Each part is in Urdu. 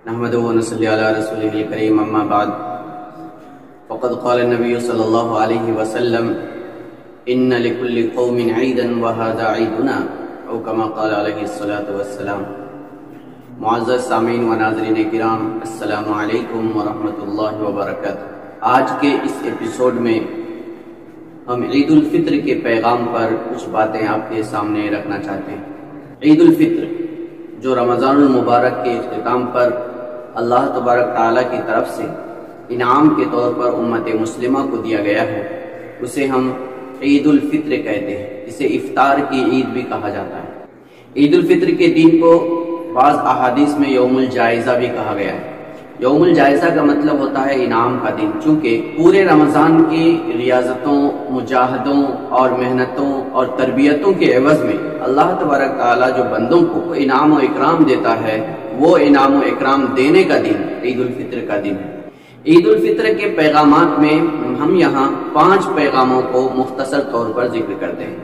نحمده ونصلي على رسوله الكريم اما بعد فقد قال النبي صلى الله عليه وسلم ان لكل قوم عيدا وهذا عيدنا او كما قال عليه الصلاة والسلام۔ معزز سامعین و ناظرین کرام، السلام علیکم ورحمۃ اللہ وبرکاتہ۔ آج کے اس ایپیسوڈ میں ہم عید الفطر کے پیغام پر کچھ باتیں آپ کے سامنے رکھنا چاہتے ہیں۔ عید الفطر جو رمضان المبارک کے اختتام پر اللہ تبارک تعالیٰ کی طرف سے انعام کے طور پر امت مسلمہ کو دیا گیا ہے، اسے ہم عید الفطر کہتے ہیں۔ اسے افطار کی عید بھی کہا جاتا ہے۔ عید الفطر کے دن کو بعض احادیث میں یوم الجائزہ بھی کہا گیا ہے۔ یوم الجائزہ کا مطلب ہوتا ہے انعام کا دن، چونکہ پورے رمضان کی ریاضتوں، مجاہدوں اور محنتوں اور تربیتوں کے عوض میں اللہ تبارک تعالیٰ جو بندوں کو انعام و اکرام دیتا ہے، وہ انعام و اکرام دینے کا دن عید الفطر کا دن ہے۔ عید الفطر کے پیغامات میں ہم یہاں 5 پیغاموں کو مختصر طور پر ذکر کرتے ہیں۔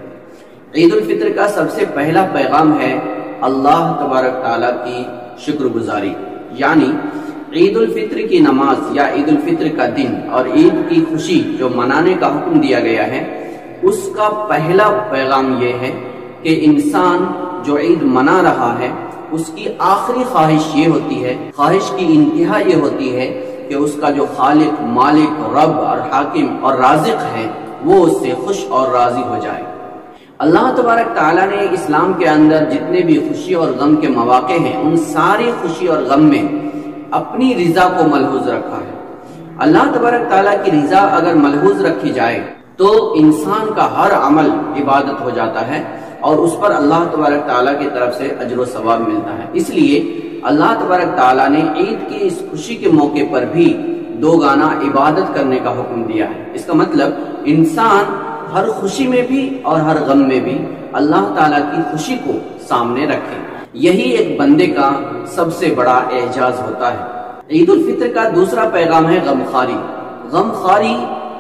عید الفطر کا سب سے پہلا پیغام ہے اللہ تبارک تعالیٰ کی شکر گزاری، یعنی عید الفطر کی نماز یا عید الفطر کا دن اور عید کی خوشی جو منانے کا حکم دیا گیا ہے، اس کا پہلا پیغام یہ ہے کہ انسان جو عید منا رہا ہے اس کی آخری خواہش یہ ہوتی ہے، خواہش کی انتہا یہ ہوتی ہے کہ اس کا جو خالق، مالک، رب اور حاکم اور رازق ہے وہ اس سے خوش اور راضی ہو جائے۔ اللہ تبارک تعالیٰ نے اسلام کے اندر جتنے بھی خوشی اور غم کے مواقع ہیں، ان ساری خوشی اور غم میں اپنی رضا کو ملحوظ رکھا ہے۔ اللہ تبارک تعالیٰ کی رضا اگر ملحوظ رکھی جائے تو انسان کا ہر عمل عبادت ہو جاتا ہے اور اس پر اللہ تبارک تعالیٰ کی طرف سے اجر و ثواب ملتا ہے۔ اس لیے اللہ تبارک تعالیٰ نے عید کی اس خوشی کے موقع پر بھی 2 گانا عبادت کرنے کا حکم دیا ہے۔ اس کا مطلب انسان ہر خوشی میں بھی اور ہر غم میں بھی اللہ تعالیٰ کی خوشی کو سامنے رکھے۔ یہی ایک بندے کا سب سے بڑا اعجاز ہوتا ہے۔ عید الفطر کا دوسرا پیغام ہے غمخواری۔ غمخواری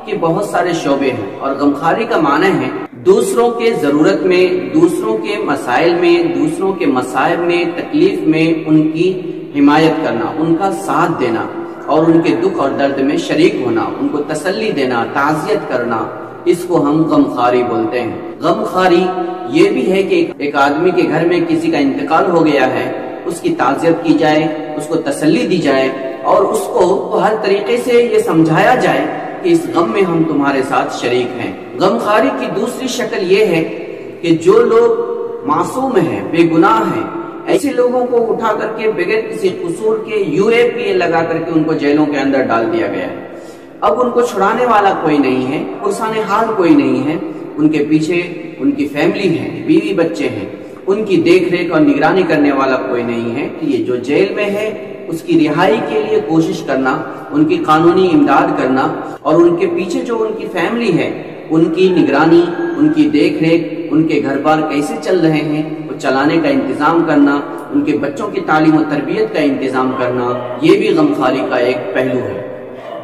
کے بہت سارے شعبے ہیں اور غمخواری کا معنی ہے دوسروں کے ضرورت میں، دوسروں کے مسائل میں، دوسروں کے مصائب میں، تکلیف میں ان کی حمایت کرنا، ان کا ساتھ دینا اور ان کے دکھ اور درد میں شریک ہونا، ان کو تسلی دینا، تعزیت کرنا، اس کو ہم غمخواری بولتے ہیں۔ غمخواری یہ بھی ہے کہ ایک آدمی کے گھر میں کسی کا انتقال ہو گیا ہے، اس کی تعزیت کی جائے، اس کو تسلی دی جائے اور اس کو ہر طریقے سے یہ سمجھایا جائے کہ اس غم میں ہم تمہارے ساتھ شریک ہیں۔ غمخواری کی دوسری شکل یہ ہے کہ جو لوگ معصوم ہیں، بے گناہ ہیں، ایسے لوگوں کو اٹھا کر کے بغیر کسی قصور کے UAPA لگا کر کے ان کو جیلوں کے اندر ڈال دیا گیا ہے۔ اب ان کو چھڑانے والا کوئی نہیں ہے، پرسان حال کوئی نہیں ہے، ان کے پیچھے ان کی فیملی ہے، بیوی بچے ہیں، ان کی دیکھ ریکھ اور نگرانی کرنے والا کوئی نہیں ہے۔ یہ جو جیل میں ہے اس کی رہائی کے لیے کوشش کرنا، ان کی قانونی امداد کرنا اور ان کے پیچھے جو ان کی فیملی ہے ان کی نگرانی، ان کی دیکھ ریکھ، ان کے گھر بار کیسے چل رہے ہیں وہ چلانے کا انتظام کرنا، ان کے بچوں کی تعلیم و تربیت کا انتظام کرنا، یہ بھی غمخواری کا ایک پہلو ہے۔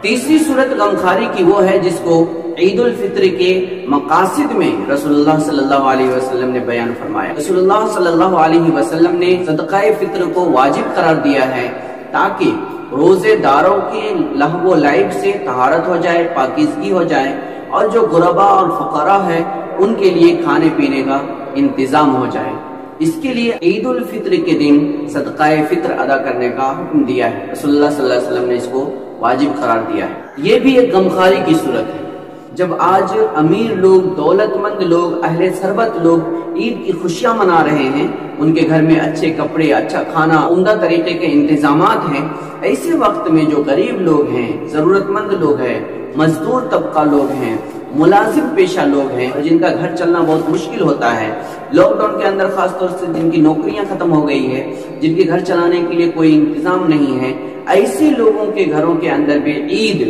تیسری صورت غمخواری کی وہ ہے جس کو عید الفطر کے مقاصد میں رسول اللہ صلی اللہ علیہ وسلم نے بیان فرمایا۔ رسول اللہ صلی اللہ علیہ وسلم نے صدقہ فطر کو واجب قرار دیا ہے تاکہ روزے داروں کے لہو و لعب سے طہارت ہو جائے، پاکیزگی ہو جائے اور جو غربا اور فقراء ہے ان کے لیے کھانے پینے کا انتظام ہو جائے۔ اس کے لیے عید الفطر کے دن صدقہ فطر ادا کرنے کا حکم دیا ہے۔ رسول اللہ صلی اللہ علیہ وسلم نے اس کو واجب قرار دیا ہے۔ یہ بھی ایک غمخواری کی صورت ہے۔ جب آج امیر لوگ، دولت مند لوگ، اہل ثروت لوگ عید کی خوشیاں منا رہے ہیں، ان کے گھر میں اچھے کپڑے، اچھا کھانا، عمدہ طریقے کے انتظامات ہیں، ایسے وقت میں جو غریب لوگ ہیں، ضرورت مند لوگ ہیں، مزدور طبقہ لوگ ہیں، ملازم پیشہ لوگ ہیں جن کا گھر چلنا بہت مشکل ہوتا ہے، لاک ڈاؤن کے اندر خاص طور سے جن کی نوکریاں ختم ہو گئی ہے، جن کے گھر چلانے کے لیے کوئی انتظام نہیں ہے، ایسے لوگوں کے گھروں کے اندر بھی عید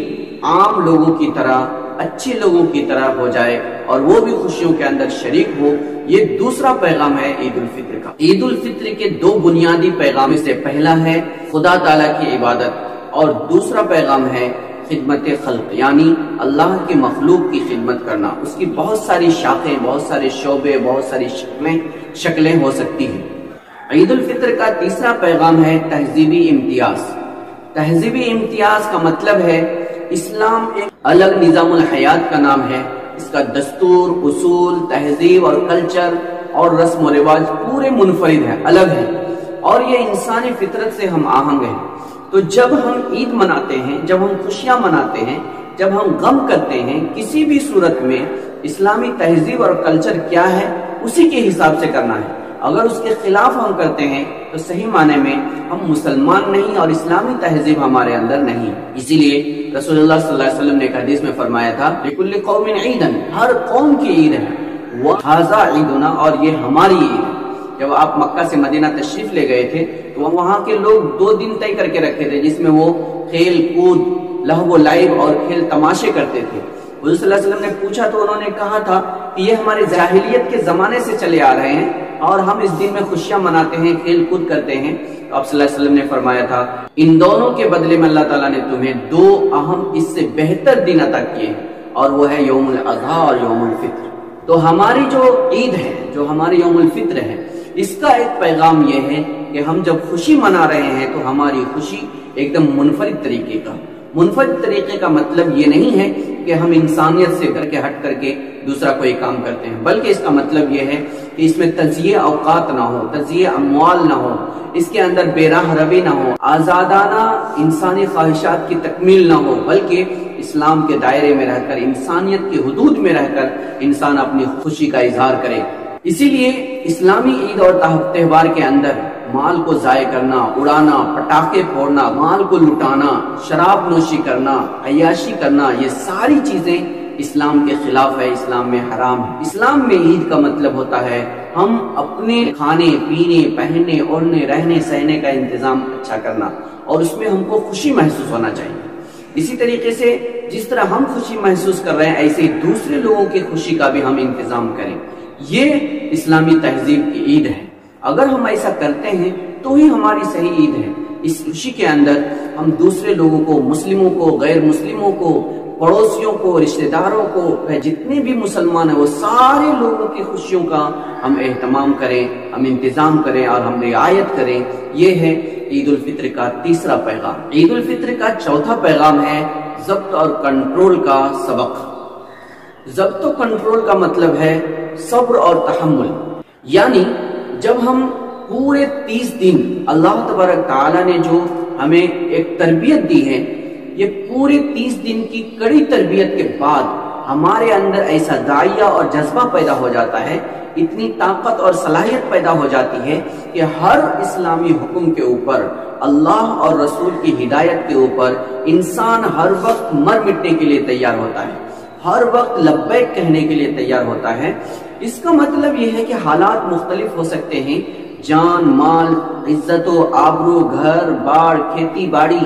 عام لوگوں کی طرح، اچھے لوگوں کی طرح ہو جائے اور وہ بھی خوشیوں کے اندر شریک ہو۔ یہ دوسرا پیغام ہے عید الفطر کا۔ عید الفطر کے 2 بنیادی پیغام سے پہلا ہے خدا تعالیٰ کی عبادت اور دوسرا پیغام ہے خدمت خلق، یعنی اللہ کی مخلوق کی خدمت کرنا۔ اس کی بہت ساری شاخیں، بہت سارے شعبے، بہت ساری شکلیں ہو سکتی ہیں۔ عید الفطر کا تیسرا پیغام ہے تہذیبی امتیاز۔ تہذیبی امتیاز کا مطلب ہے اسلام ایک الگ نظام الحیات کا نام ہے، اس کا دستور، اصول، تہذیب اور کلچر اور رسم و رواج پورے منفرد ہے، الگ ہے، اور یہ انسانی فطرت سے ہم آہنگ ہے۔ تو جب ہم عید مناتے ہیں، جب ہم خوشیاں مناتے ہیں، جب ہم غم کرتے ہیں، کسی بھی صورت میں اسلامی تہذیب اور کلچر کیا ہے اسی کے حساب سے کرنا ہے۔ اگر اس کے خلاف ہم کرتے ہیں تو صحیح معنی میں ہم مسلمان نہیں اور اسلامی تہذیب ہمارے اندر نہیں۔ اسی لیے رسول اللہ صلی اللہ علیہ وسلم نے ایک حدیث میں فرمایا تھا لِكُلِّ قَوْمٍ عِيدًا، ہر قوم کی عید ہے، وَهَذَا عِيدُنَا، اور یہ ہماری عید ہے۔ جب آپ مکہ سے مدینہ تشریف لے گئے تھے تو وہاں کے لوگ 2 دن طے کر کے رکھے تھے جس میں وہ کھیل کود، لہو و لعب اور کھیل تماشے کرتے تھے۔ حضور صلی اللہ علیہ وسلم نے پوچھا تو انہوں نے کہا تھا کہ یہ ہمارے جاہلیت کے زمانے سے چلے آ رہے ہیں اور ہم اس دن میں خوشیاں مناتے ہیں، کھیل کود کرتے ہیں۔ تو آپ صلی اللہ علیہ وسلم نے فرمایا تھا ان دونوں کے بدلے میں اللہ تعالیٰ نے تمہیں 2 اہم اس سے بہتر دن عطا کیے ہیں، اور وہ ہے یوم الاضحیٰ اور یوم الفطر۔ تو ہماری جو عید ہے، جو ہماری یوم الفطر ہے، اس کا ایک پیغام یہ ہے کہ ہم جب خوشی منا رہے ہیں تو ہماری خوشی ایک دم منفرد طریقے کا۔ منفرد طریقے کا مطلب یہ نہیں ہے کہ ہم انسانیت سے کر کے ہٹ کر کے دوسرا کوئی کام کرتے ہیں، بلکہ اس کا مطلب یہ ہے کہ اس میں تجزیہ اوقات نہ ہو، تجزیہ اموال نہ ہو، اس کے اندر بے راہ روی نہ ہو، آزادانہ انسانی خواہشات کی تکمیل نہ ہو، بلکہ اسلام کے دائرے میں رہ کر، انسانیت کی حدود میں رہ کر انسان اپنی خوشی کا اظہار کرے۔ اسی لیے اسلامی عید اور تہوار کے اندر مال کو ضائع کرنا، اڑانا، پٹاخے پھوڑنا، مال کو لٹانا، شراب نوشی کرنا، عیاشی کرنا، یہ ساری چیزیں اسلام کے خلاف ہے، اسلام میں حرام ہے۔ اسلام میں عید کا مطلب ہوتا ہے ہم اپنے کھانے پینے، پہننے، اوڑھنے، رہنے سہنے کا انتظام اچھا کرنا، اور اس میں ہم کو خوشی محسوس ہونا چاہیے۔ اسی طریقے سے جس طرح ہم خوشی محسوس کر رہے ہیں ایسے ہی دوسرے لوگوں کی خوشی کا بھی ہم انتظام کریں۔ یہ اسلامی تہذیب کی عید ہے۔ اگر ہم ایسا کرتے ہیں تو ہی ہماری صحیح عید ہے۔ اس خوشی کے اندر ہم دوسرے لوگوں کو، مسلموں کو، غیر مسلموں کو، پڑوسیوں کو، رشتہ داروں کو، جتنے بھی مسلمان ہیں وہ سارے لوگوں کی خوشیوں کا ہم اہتمام کریں، ہم انتظام کریں اور ہم رعایت کریں۔ یہ ہے عید الفطر کا تیسرا پیغام۔ عید الفطر کا چوتھا پیغام ہے ضبط اور کنٹرول کا سبق۔ ضبط و کنٹرول کا مطلب ہے صبر اور تحمل، یعنی جب ہم پورے 30 دن اللہ تبارک تعالیٰ نے جو ہمیں ایک تربیت دی ہے، یہ پورے 30 دن کی کڑی تربیت کے بعد ہمارے اندر ایسا داعیہ اور جذبہ پیدا ہو جاتا ہے، اتنی طاقت اور صلاحیت پیدا ہو جاتی ہے کہ ہر اسلامی حکم کے اوپر، اللہ اور رسول کی ہدایت کے اوپر انسان ہر وقت مر مٹنے کے لیے تیار ہوتا ہے، ہر وقت لبیک کہنے کے لیے تیار ہوتا ہے۔ اس کا مطلب یہ ہے کہ حالات مختلف ہو سکتے ہیں، جان مال، عزت و آبرو، گھر بار، کھیتی باڑی،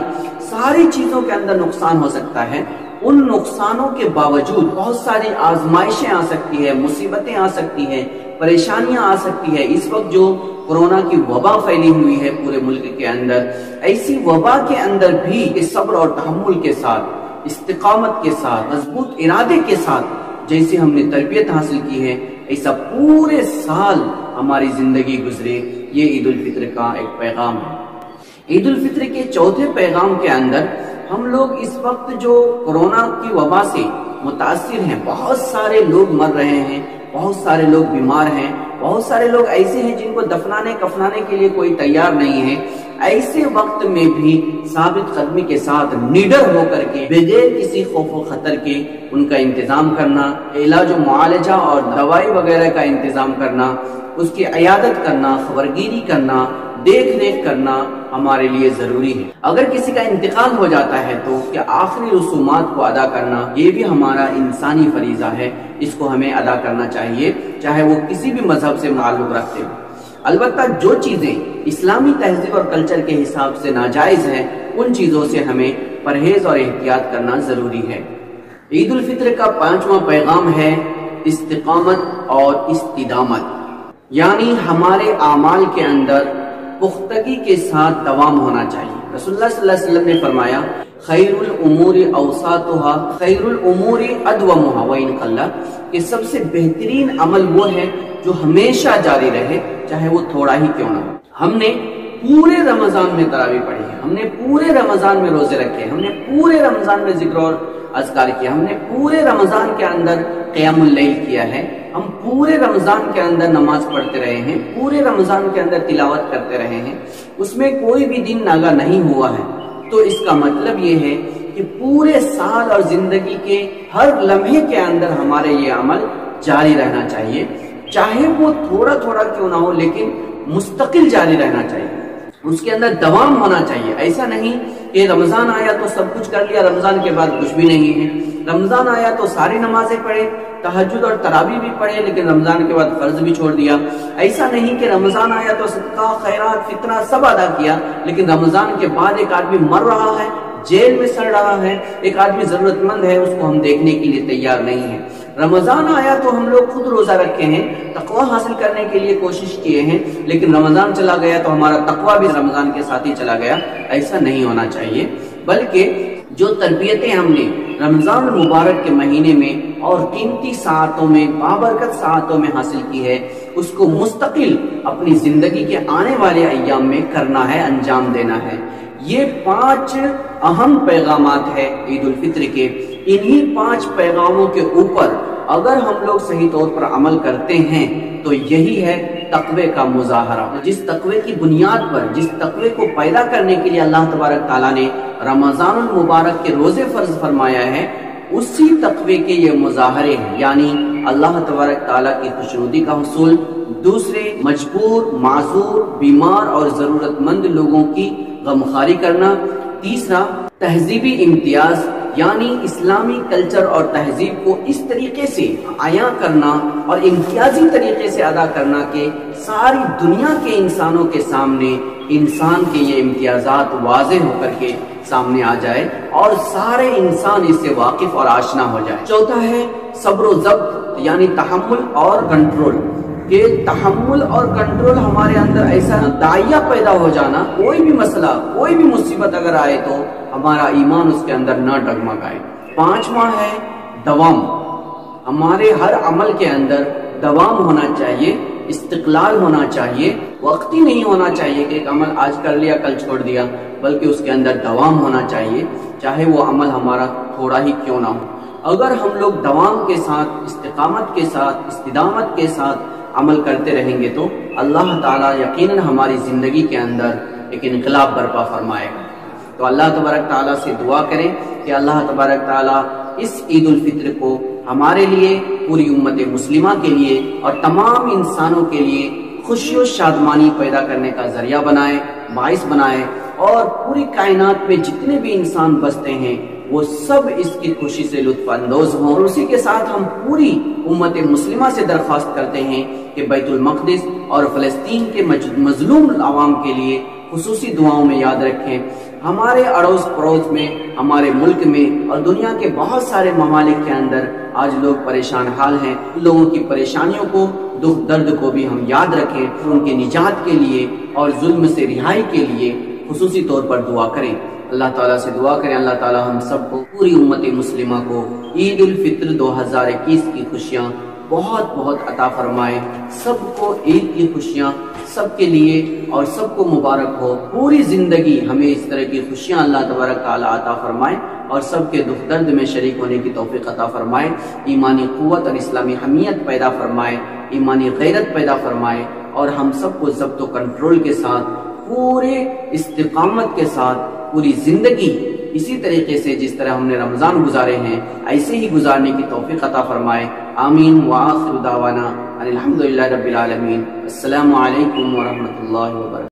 ساری چیزوں کے اندر نقصان ہو سکتا ہے۔ ان نقصانوں کے باوجود بہت ساری آزمائشیں آ سکتی ہے، مصیبتیں آ سکتی ہیں، پریشانیاں آ سکتی ہے۔ اس وقت جو کورونا کی وبا پھیلی ہوئی ہے پورے ملک کے اندر، ایسی وبا کے اندر بھی صبر اور تحمل کے ساتھ، استقامت کے ساتھ، مضبوط ارادے کے ساتھ جیسے ہم نے تربیت حاصل کی ہے، ایسا پورے سال ہماری زندگی گزرے۔ یہ عید الفطر کا ایک پیغام ہے۔ عید الفطر کے چوتھے پیغام کے اندر ہم لوگ اس وقت جو کورونا کی وبا سے متاثر ہیں، بہت سارے لوگ مر رہے ہیں، بہت سارے لوگ بیمار ہیں، بہت سارے لوگ ایسے ہیں جن کو دفنانے کفنانے کے لیے کوئی تیار نہیں ہے۔ ایسے وقت میں بھی ثابت قدمی کے ساتھ نڈر ہو کر کے بغیر کسی خوف و خطر کے ان کا انتظام کرنا، علاج و معالجہ اور دوائی وغیرہ کا انتظام کرنا، اس کی عیادت کرنا، خبرگیری کرنا، دیکھ ریکھ کرنا ہمارے لیے ضروری ہے۔ اگر کسی کا انتقال ہو جاتا ہے تو اس کے آخری رسومات کو ادا کرنا یہ بھی ہمارا انسانی فریضہ ہے، اس کو ہمیں ادا کرنا چاہیے، چاہے وہ کسی بھی مذہب سے تعلق رکھتے ہو۔ البتہ جو چیزیں اسلامی تہذیب اور کلچر کے حساب سے ناجائز ہیں ان چیزوں سے ہمیں پرہیز اور احتیاط کرنا ضروری ہے۔ عید الفطر کا 5واں پیغام ہے استقامت اور استدامت، یعنی ہمارے اعمال کے اندر پختگی کے ساتھ دوام ہونا چاہیے۔ رسول اللہ صلی اللہ علیہ وسلم نے فرمایا خیر الامور اوساطها خیر الامور ادومها وان قل، کہ سب سے بہترین عمل وہ ہے جو ہمیشہ جاری رہے، چاہے وہ تھوڑا ہی کیوں نہ ہو۔ ہم نے پورے رمضان میں تراویح پڑھی ہے، ہم نے پورے رمضان میں روزے رکھے، ہم نے پورے رمضان میں ذکر اور اذکار کیا، ہم نے پورے رمضان کے اندر قیام اللیل کیا ہے، ہم پورے رمضان کے اندر نماز پڑھتے رہے ہیں، پورے رمضان کے اندر تلاوت کرتے رہے ہیں، اس میں کوئی بھی دن ناگا نہیں ہوا ہے، تو اس کا مطلب یہ ہے کہ پورے سال اور زندگی کے ہر لمحے کے اندر ہمارے یہ عمل جاری رہنا چاہیے، چاہے وہ تھوڑا تھوڑا کیوں نہ ہو لیکن مستقل جاری رہنا چاہیے، اس کے اندر دوام ہونا چاہیے۔ ایسا نہیں کہ رمضان آیا تو سب کچھ کر لیا، رمضان کے بعد کچھ بھی نہیں ہے، رمضان آیا تو ساری نمازیں پڑھے، تہجد اور تراویح بھی پڑھے، لیکن رمضان کے بعد فرض بھی چھوڑ دیا۔ ایسا نہیں کہ رمضان آیا تو صدقہ، خیرات، فطرہ سب ادا کیا، لیکن رمضان کے بعد ایک آدمی مر رہا ہے، جیل میں سڑ رہا ہے، ایک آدمی ضرورت مند ہے، اس کو ہم دیکھنے کے لیے تیار نہیں ہیں۔ رمضان آیا تو ہم لوگ خود روزہ رکھے ہیں، تقوی حاصل کرنے کے لیے کوشش کیے ہیں، لیکن رمضان چلا گیا تو ہمارا تقوی بھی رمضان کے ساتھ ہی چلا گیا، ایسا نہیں ہونا چاہیے۔ بلکہ جو تربیتیں ہم نے رمضان المبارک کے مہینے میں اور قیمتی ساعتوں میں، بابرکت ساعتوں میں حاصل کی ہے، اس کو مستقل اپنی زندگی کے آنے والے ایام میں کرنا ہے، انجام دینا ہے۔ یہ 5 اہم پیغامات ہیں عید الفطر کے، انہی 5 پیغاموں کے اوپر اگر ہم لوگ صحیح طور پر عمل کرتے ہیں تو یہی ہے تقوی کا مظاہرہ۔ جس تقوی کی بنیاد پر، جس تقوی کو پیدا کرنے کے لیے اللہ تبارک تعالیٰ نے رمضان المبارک کے روزے فرض فرمایا ہے، اسی تقوی کے یہ مظاہرے ہیں، یعنی اللہ تبارک تعالیٰ کی خوشنودی کا حصول، دوسرے مجبور، معذور، بیمار اور ضرورت مند لوگوں کی غمخواری کرنا، تیسرا تہذیبی امتیاز یعنی اسلامی کلچر اور تہذیب کو اس طریقے سے عیاں کرنا اور امتیازی طریقے سے ادا کرنا کہ ساری دنیا کے انسانوں کے سامنے انسان کے یہ امتیازات واضح ہو کر کے سامنے آ جائے اور سارے انسان اس سے واقف اور آشنا ہو جائے۔ چوتھا ہے صبر و ضبط یعنی تحمل اور کنٹرول، کہ تحمل اور کنٹرول ہمارے اندر ایسا داعیہ پیدا ہو جانا، کوئی بھی مسئلہ، کوئی بھی مصیبت اگر آئے تو ہمارا ایمان اس کے اندر نہ ڈگمگائے۔ 5واں ہے دوام، ہمارے ہر عمل کے اندر دوام ہونا چاہیے، استقلال ہونا چاہیے، وقتی نہیں ہونا چاہیے کہ ایک عمل آج کر لیا کل چھوڑ دیا، بلکہ اس کے اندر دوام ہونا چاہیے، چاہے وہ عمل ہمارا تھوڑا ہی کیوں نہ ہو۔ اگر ہم لوگ دوام کے ساتھ، استقامت کے ساتھ، استدامت کے ساتھ عمل کرتے رہیں گے تو اللہ تعالیٰ یقیناً ہماری زندگی کے اندر ایک انقلاب برپا فرمائے گا۔ تو اللہ تبارک تعالیٰ سے دعا کریں کہ اللہ تبارک تعالیٰ اس عید الفطر کو ہمارے لیے، پوری امت مسلمہ کے لیے اور تمام انسانوں کے لیے خوشی و شادمانی پیدا کرنے کا ذریعہ بنائے، باعث بنائے، اور پوری کائنات میں جتنے بھی انسان بستے ہیں وہ سب اس کی خوشی سے لطف اندوز ہوں۔ اور اسی کے ساتھ ہم پوری امت مسلمہ سے درخواست کرتے ہیں کہ بیت المقدس اور فلسطین کے مظلوم عوام کے لیے خصوصی دعاؤں میں یاد رکھیں۔ ہمارے اڑوس پڑوس میں، ہمارے ملک میں اور دنیا کے بہت سارے ممالک کے اندر آج لوگ پریشان حال ہیں، لوگوں کی پریشانیوں کو، دکھ درد کو بھی ہم یاد رکھیں، ان کے نجات کے لیے اور ظلم سے رہائی کے لیے خصوصی طور پر دعا کریں۔ اللہ تعالیٰ سے دعا کریں اللہ تعالیٰ ہم سب کو، پوری امت مسلمہ کو عید الفطر 2021 کی خوشیاں بہت بہت عطا فرمائے، سب کو عید کی خوشیاں سب کے لیے اور سب کو مبارک ہو۔ پوری زندگی ہمیں اس طرح کی خوشیاں اللہ تبارک تعالیٰ عطا فرمائے اور سب کے دکھ درد میں شریک ہونے کی توفیق عطا فرمائے، ایمانی قوت اور اسلامی حمیت پیدا فرمائے، ایمانی غیرت پیدا فرمائے، اور ہم سب کو ضبط و کنٹرول کے ساتھ، پورے استقامت کے ساتھ پوری زندگی اسی طریقے سے جس طرح ہم نے رمضان گزارے ہیں ایسے ہی گزارنے کی توفیق عطا فرمائے۔ آمین وآخر دعوانا الحمدللہ رب العالمین۔ السلام علیکم ورحمۃ اللہ وبرکاتہ۔